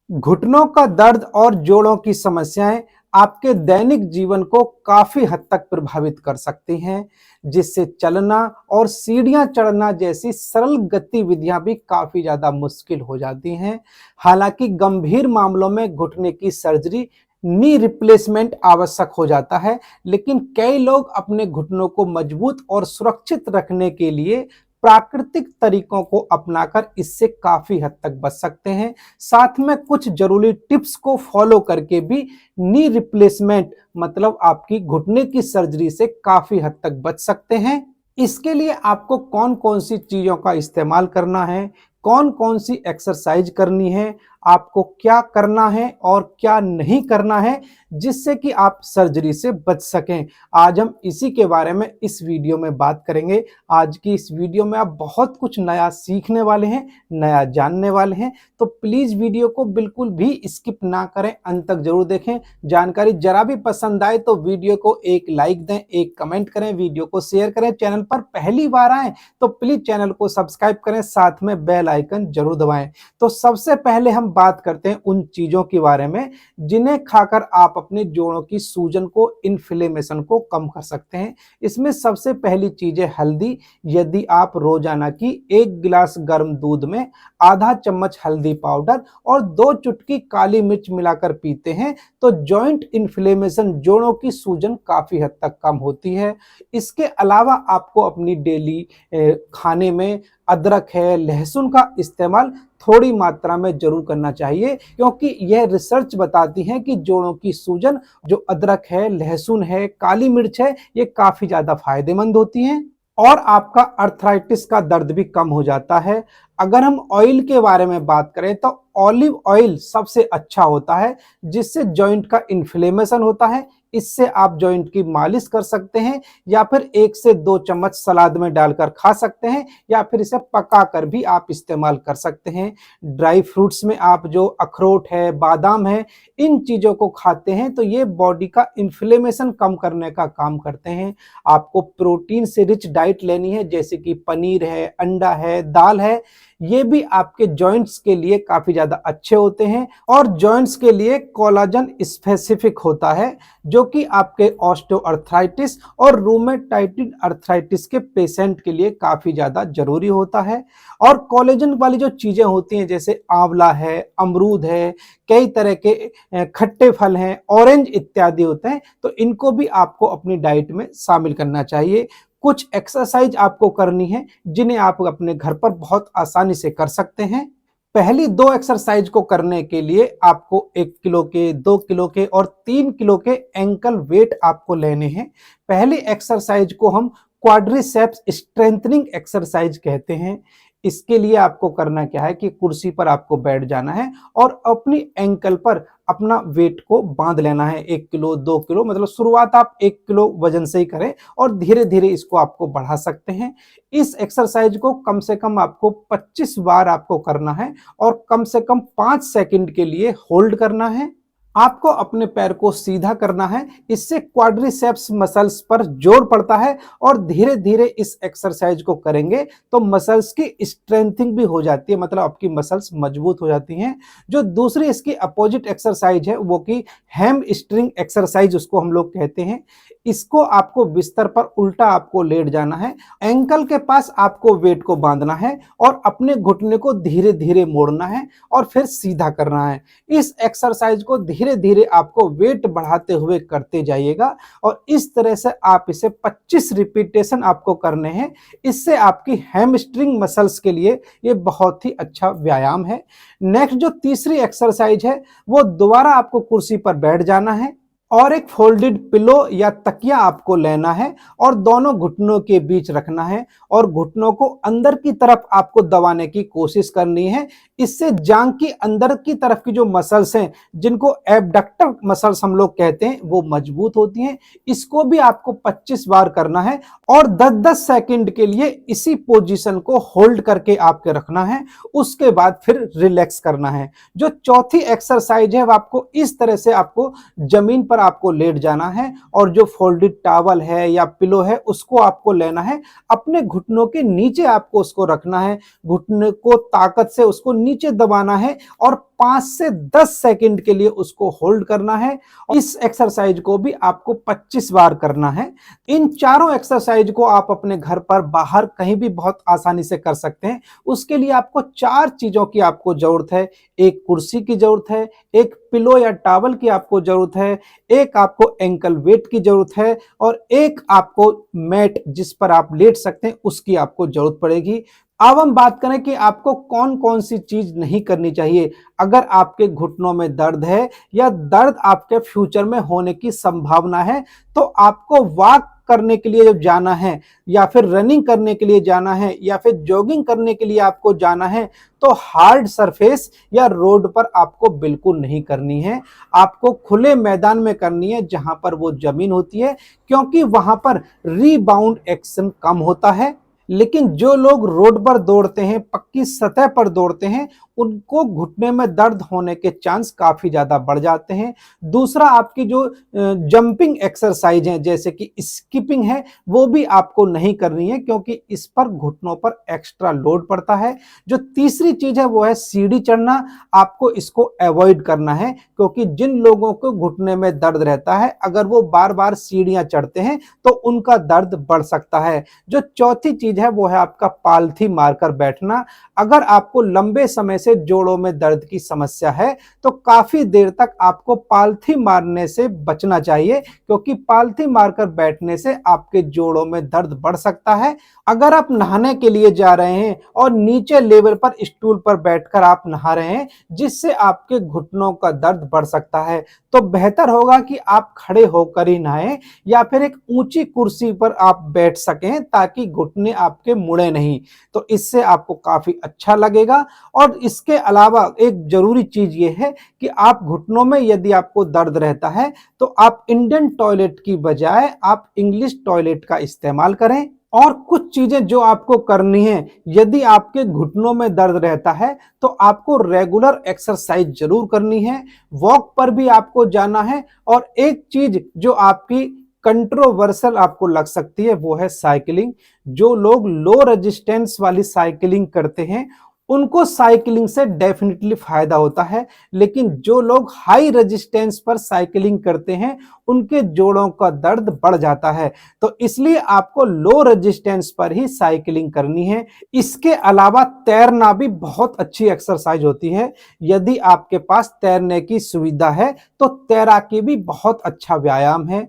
घुटनों का दर्द और जोड़ों की समस्याएं आपके दैनिक जीवन को काफी हद तक प्रभावित कर सकती हैं, जिससे चलना और सीढ़ियां चढ़ना जैसी सरल गतिविधियां भी काफी ज्यादा मुश्किल हो जाती हैं। हालांकि गंभीर मामलों में घुटने की सर्जरी, नी रिप्लेसमेंट आवश्यक हो जाता है, लेकिन कई लोग अपने घुटनों को मजबूत और सुरक्षित रखने के लिए प्राकृतिक तरीकों को अपनाकर इससे काफी हद तक बच सकते हैं। साथ में कुछ जरूरी टिप्स को फॉलो करके भी नी रिप्लेसमेंट मतलब आपकी घुटने की सर्जरी से काफी हद तक बच सकते हैं। इसके लिए आपको कौन कौन सी चीजों का इस्तेमाल करना है, कौन कौन सी एक्सरसाइज करनी है, आपको क्या करना है और क्या नहीं करना है, जिससे कि आप सर्जरी से बच सकें। आज हम इसी के बारे में इस वीडियो में बात करेंगे। आज की इस वीडियो में आप बहुत कुछ नया सीखने वाले हैं, नया जानने वाले हैं, तो प्लीज वीडियो को बिल्कुल भी स्किप ना करें, अंत तक जरूर देखें। जानकारी जरा भी पसंद आए तो वीडियो को एक लाइक दें, एक कमेंट करें, वीडियो को शेयर करें। चैनल पर पहली बार आए तो प्लीज चैनल को सब्सक्राइब करें, साथ में बेल आइकन जरूर दबाएं। तो सबसे पहले हम बात करते हैं उन चीजों के बारे में जिन्हें खाकर आप अपने जोड़ों की सूजन को, इन्फ्लेमेशन को कम कर सकते हैं। इसमें सबसे पहली चीज है हल्दी। यदि आप रोजाना की 1 गिलास गर्म दूध में आधा चम्मच हल्दी पाउडर और 2 चुटकी काली मिर्च मिलाकर पीते हैं तो जॉइंट इन्फ्लेमेशन, जोड़ों की सूजन काफी हद तक कम होती है। इसके अलावा आपको अपनी डेली खाने में अदरक है, लहसुन का इस्तेमाल थोड़ी मात्रा में जरूर करना चाहिए, क्योंकि यह रिसर्च बताती है कि जोड़ों की सूजन, जो अदरक है, लहसुन है, काली मिर्च है, ये काफी ज्यादा फायदेमंद होती हैं। और आपका अर्थराइटिस का दर्द भी कम हो जाता है। अगर हम ऑयल के बारे में बात करें तो ऑलिव ऑयल सबसे अच्छा होता है, जिससे जॉइंट का इन्फ्लेमेशन होता है। इससे आप जॉइंट की मालिश कर सकते हैं, या फिर 1 से 2 चम्मच सलाद में डालकर खा सकते हैं, या फिर इसे पकाकर भी आप इस्तेमाल कर सकते हैं। ड्राई फ्रूट्स में आप जो अखरोट है, बादाम है, इन चीजों को खाते हैं तो ये बॉडी का इन्फ्लेमेशन कम करने का काम करते हैं। आपको प्रोटीन से रिच डाइट लेनी है, जैसे कि पनीर है, अंडा है, दाल है। ये भी आपके जॉइंट्स के लिए काफी ज्यादा अच्छे होते हैं। और जॉइंट्स के लिए कोलाजन स्पेसिफिक होता है, जो कि आपके ऑस्टियोआर्थराइटिस और रूमेटाइड अर्थराइटिस के पेशेंट के लिए काफी ज्यादा जरूरी होता है। और कोलेजन वाली जो चीजें होती हैं, जैसे आंवला है, अमरूद है, कई तरह के खट्टे फल हैं, ऑरेंज इत्यादि होते हैं, तो इनको भी आपको अपनी डाइट में शामिल करना चाहिए। कुछ एक्सरसाइज आपको करनी है जिन्हें आप अपने घर पर बहुत आसानी से कर सकते हैं। पहली 2 एक्सरसाइज को करने के लिए आपको 1 किलो के, 2 किलो के और 3 किलो के एंकल वेट आपको लेने हैं। पहली एक्सरसाइज को हम क्वाड्रिसेप्स स्ट्रेंथनिंग एक्सरसाइज कहते हैं। इसके लिए आपको करना क्या है कि कुर्सी पर आपको बैठ जाना है और अपनी एंकल पर अपना वेट को बांध लेना है। 1 किलो, 2 किलो, मतलब शुरुआत आप 1 किलो वजन से ही करें और धीरे धीरे इसको आपको बढ़ा सकते हैं। इस एक्सरसाइज को कम से कम आपको 25 बार आपको करना है और कम से कम 5 सेकंड के लिए होल्ड करना है। आपको अपने पैर को सीधा करना है, इससे क्वाड्रिसेप्स मसल्स पर जोर पड़ता है और धीरे धीरे इस एक्सरसाइज को करेंगे तो मसल्स की स्ट्रेंथिंग भी हो जाती है, मतलब आपकी मसल्स मजबूत हो जाती हैं। जो दूसरी इसकी अपोजिट एक्सरसाइज है वो की हैम स्ट्रिंग एक्सरसाइज उसको हम लोग कहते हैं। इसको आपको बिस्तर पर उल्टा आपको लेट जाना है, एंकल के पास आपको वेट को बांधना है और अपने घुटने को धीरे धीरे मोड़ना है और फिर सीधा करना है। इस एक्सरसाइज को धीरे धीरे आपको वेट बढ़ाते हुए करते जाइएगा और इस तरह से आप इसे 25 रिपीटेशन आपको करने हैं। इससे आपकी हैमस्ट्रिंग मसल्स के लिए ये बहुत ही अच्छा व्यायाम है। नेक्स्ट जो तीसरी एक्सरसाइज है वो दोबारा आपको कुर्सी पर बैठ जाना है और एक फोल्डेड पिलो या तकिया आपको लेना है और दोनों घुटनों के बीच रखना है और घुटनों को अंदर की तरफ आपको दबाने की कोशिश करनी है। इससे जांघ की अंदर की तरफ की जो मसल्स हैं, जिनको एबडक्टर मसल्स हम लोग कहते हैं, वो मजबूत होती हैं। इसको भी आपको 25 बार करना है और 10-10 सेकंड के लिए इसी पोजीशन को होल्ड करके आपके रखना है। उसके बाद फिर रिलैक्स करना है। जो चौथी एक्सरसाइज है वो आपको इस तरह से आपको जमीन पर आपको लेट जाना है और जो फोल्डेड टॉवल है या पिलो है उसको आपको लेना है, अपने घुटनों के नीचे आपको उसको रखना है, घुटने को ताकत से उसको नीचे दबाना है और 5 से 10 सेकंड के लिए उसको होल्ड करना है। इस एक्सरसाइज को भी आपको 25 बार करना है। इन चारों एक्सरसाइज को आप अपने घर पर, बाहर कहीं भी बहुत आसानी से कर सकते हैं। उसके लिए आपको 4 चीजों की आपको जरूरत है। एक कुर्सी की जरूरत है, एक पिलो या टॉवल की आपको जरूरत है, एक आपको एंकल वेट की जरूरत है और एक आपको मैट जिस पर आप लेट सकते हैं उसकी आपको जरूरत पड़ेगी। अब हम बात करें कि आपको कौन कौन सी चीज नहीं करनी चाहिए। अगर आपके घुटनों में दर्द है या दर्द आपके फ्यूचर में होने की संभावना है, तो आपको वॉक करने के लिए जब जाना है या फिर रनिंग करने के लिए जाना है या फिर जॉगिंग करने के लिए आपको जाना है, तो हार्ड सरफेस या रोड पर आपको बिल्कुल नहीं करनी है। आपको खुले मैदान में करनी है जहां पर वो जमीन होती है, क्योंकि वहां पर रीबाउंड एक्शन कम होता है। लेकिन जो लोग रोड पर दौड़ते हैं, पक्की सतह पर दौड़ते हैं, उनको घुटने में दर्द होने के चांस काफी ज्यादा बढ़ जाते हैं। दूसरा, आपकी जो जंपिंग एक्सरसाइज है जैसे कि स्किपिंग है, वो भी आपको नहीं करनी है, क्योंकि इस पर घुटनों पर एक्स्ट्रा लोड पड़ता है। जो तीसरी चीज है वो है सीढ़ी चढ़ना। आपको इसको अवॉइड करना है, क्योंकि जिन लोगों को घुटने में दर्द रहता है, अगर वो बार बार सीढ़ियां चढ़ते हैं तो उनका दर्द बढ़ सकता है। जो चौथी चीज है वो है आपका पालथी मारकर बैठना। अगर आपको लंबे समय से जोड़ों में दर्द की समस्या है, तो काफी देर तक आपको पालथी मारने से बचना चाहिए, क्योंकि पालथी मारकर बैठने से आपके जोड़ों में दर्द बढ़ सकता है। अगर आप नहाने के लिए जा रहे हैं और नीचे लेवल पर स्टूल पर बैठकर आप नहा रहे हैं, जिससे आपके घुटनों का दर्द बढ़ सकता है, तो बेहतर होगा कि आप खड़े होकर ही नहाएं या फिर एक ऊंची कुर्सी पर आप बैठ सकें, ताकि घुटने आपके मुड़े नहीं। तो इससे आपको काफी अच्छा लगेगा। और इसके अलावा एक जरूरी चीज ये है कि आप घुटनों में यदि आपको दर्द रहता है, तो आप इंडियन टॉयलेट की बजाय आप इंग्लिश टॉयलेट का इस्तेमाल करें। और कुछ चीजें जो आपको करनी है, यदि आपके घुटनों में दर्द रहता है, तो आपको रेगुलर एक्सरसाइज जरूर करनी है। वॉक पर भी आपको जाना है। और एक चीज जो आपकी कंट्रोवर्सल आपको लग सकती है वो है साइकिलिंग। जो लोग लो रेजिस्टेंस वाली साइकिलिंग करते हैं, उनको साइकिलिंग से डेफिनेटली फायदा होता है। लेकिन जो लोग हाई रेजिस्टेंस पर साइकिलिंग करते हैं, उनके जोड़ों का दर्द बढ़ जाता है। तो इसलिए आपको लो रेजिस्टेंस पर ही साइकिलिंग करनी है। इसके अलावा तैरना भी बहुत अच्छी एक्सरसाइज होती है। यदि आपके पास तैरने की सुविधा है, तो तैराकी भी बहुत अच्छा व्यायाम है।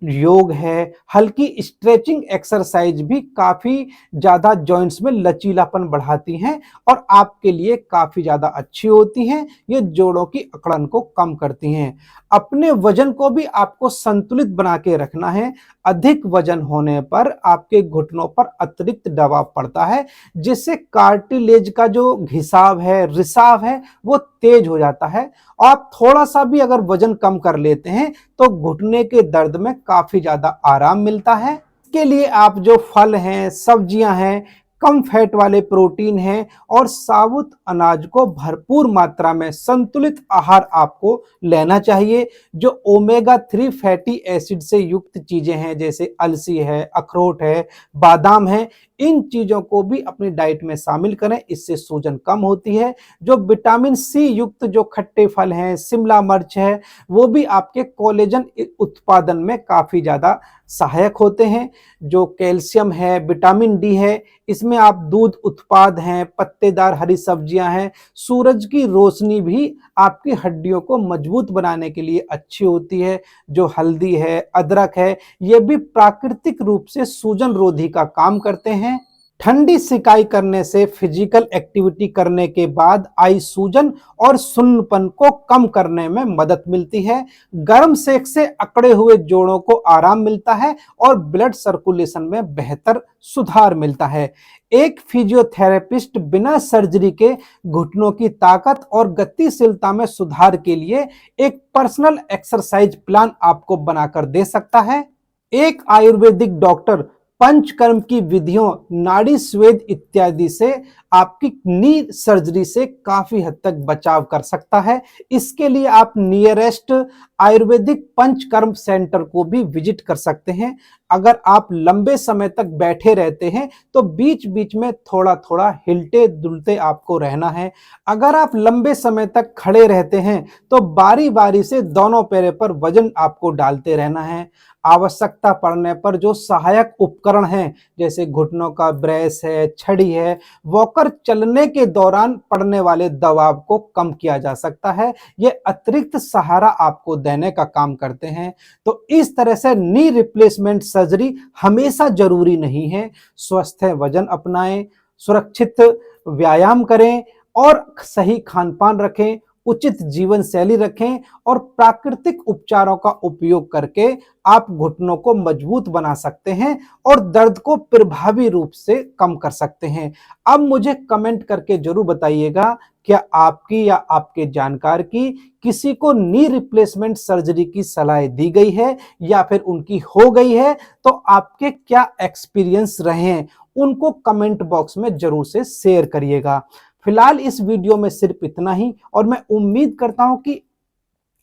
योग है, हल्की स्ट्रेचिंग एक्सरसाइज भी काफी ज्यादा जॉइंट्स में लचीलापन बढ़ाती हैं और आपके लिए काफी ज्यादा अच्छी होती हैं। ये जोड़ों की अकड़न को कम करती हैं। अपने वजन को भी आपको संतुलित बना के रखना है। अधिक वजन होने पर आपके घुटनों पर अतिरिक्त दबाव पड़ता है, जिससे कार्टिलेज का जो घिसाव है, रिसाव है, वो तेज हो जाता है। आप थोड़ा सा भी अगर वजन कम कर लेते हैं, तो घुटने के दर्द में काफी ज्यादा आराम मिलता है। इसके लिए आप जो फल हैं, सब्जियां हैं, कम फैट वाले प्रोटीन हैं और साबुत अनाज को भरपूर मात्रा में संतुलित आहार आपको लेना चाहिए। जो ओमेगा 3 फैटी एसिड से युक्त चीजें हैं, जैसे अलसी है, अखरोट है, बादाम है, इन चीजों को भी अपनी डाइट में शामिल करें। इससे सूजन कम होती है। जो विटामिन सी युक्त जो खट्टे फल हैं, शिमला मिर्च है, वो भी आपके कोलेजन उत्पादन में काफी ज्यादा सहायक होते हैं। जो कैल्शियम है, विटामिन डी है, इसमें आप दूध उत्पाद हैं, पत्तेदार हरी सब्जियां हैं, सूरज की रोशनी भी आपकी हड्डियों को मजबूत बनाने के लिए अच्छी होती है। जो हल्दी है, अदरक है, ये भी प्राकृतिक रूप से सूजन रोधी का काम करते हैं। ठंडी सिकाई करने से, फिजिकल एक्टिविटी करने के बाद आई सूजन और सुन्नपन को कम करने में मदद मिलती है। गर्म सेक से अकड़े हुए जोड़ों को आराम मिलता है और ब्लड सर्कुलेशन में बेहतर सुधार मिलता है। एक फिजियोथेरेपिस्ट बिना सर्जरी के घुटनों की ताकत और गतिशीलता में सुधार के लिए एक पर्सनल एक्सरसाइज प्लान आपको बनाकर दे सकता है। एक आयुर्वेदिक डॉक्टर पंचकर्म की विधियों, नाड़ी स्वेद इत्यादि से आपकी नी सर्जरी से काफी हद तक बचाव कर सकता है। इसके लिए आप नियरेस्ट आयुर्वेदिक पंचकर्म सेंटर को भी विजिट कर सकते हैं। अगर आप लंबे समय तक बैठे रहते हैं तो बीच बीच में थोड़ा थोड़ा हिलते डुलते आपको रहना है। अगर आप लंबे समय तक खड़े रहते हैं तो बारी बारी से दोनों पैरों पर वजन आपको डालते रहना है। आवश्यकता पड़ने पर जो सहायक उपकरण हैं, जैसे घुटनों का ब्रेस है, छड़ी है, वॉकर चलने के दौरान पड़ने वाले दबाव को कम किया जा सकता है। ये अतिरिक्त सहारा आपको देने का काम करते हैं। तो इस तरह से नी रिप्लेसमेंट सर्जरी हमेशा जरूरी नहीं है। स्वस्थ वजन अपनाएं, सुरक्षित व्यायाम करें और सही खान पान रखें, उचित जीवन शैली रखें और प्राकृतिक उपचारों का उपयोग करके आप घुटनों को मजबूत बना सकते हैं और दर्द को प्रभावी रूप से कम कर सकते हैं। अब मुझे कमेंट करके जरूर बताइएगा, क्या आपकी या आपके जानकार की किसी को नी रिप्लेसमेंट सर्जरी की सलाह दी गई है या फिर उनकी हो गई है? तो आपके क्या एक्सपीरियंस रहे हैं, उनको कमेंट बॉक्स में जरूर से शेयर करिएगा। फिलहाल इस वीडियो में सिर्फ इतना ही और मैं उम्मीद करता हूं कि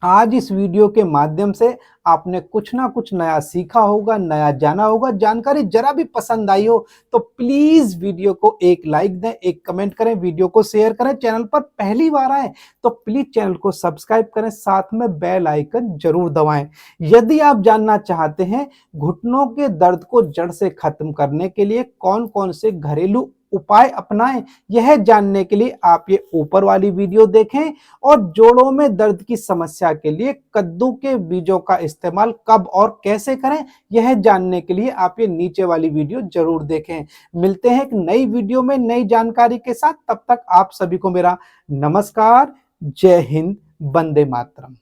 आज इस वीडियो के माध्यम से आपने कुछ ना कुछ नया सीखा होगा, नया जाना होगा। जानकारी जरा भी पसंद आई हो तो प्लीज वीडियो को एक लाइक दें, एक कमेंट करें, वीडियो को शेयर करें। चैनल पर पहली बार आए तो प्लीज चैनल को सब्सक्राइब करें, साथ में बेल आइकन जरूर दबाएं। यदि आप जानना चाहते हैं घुटनों के दर्द को जड़ से खत्म करने के लिए कौन कौन से घरेलू उपाय अपनाएं, यह जानने के लिए आप ये ऊपर वाली वीडियो देखें और जोड़ों में दर्द की समस्या के लिए कद्दू के बीजों का इस्तेमाल कब और कैसे करें, यह जानने के लिए आप ये नीचे वाली वीडियो जरूर देखें। मिलते हैं एक नई वीडियो में नई जानकारी के साथ। तब तक आप सभी को मेरा नमस्कार। जय हिंद, वंदे मातरम।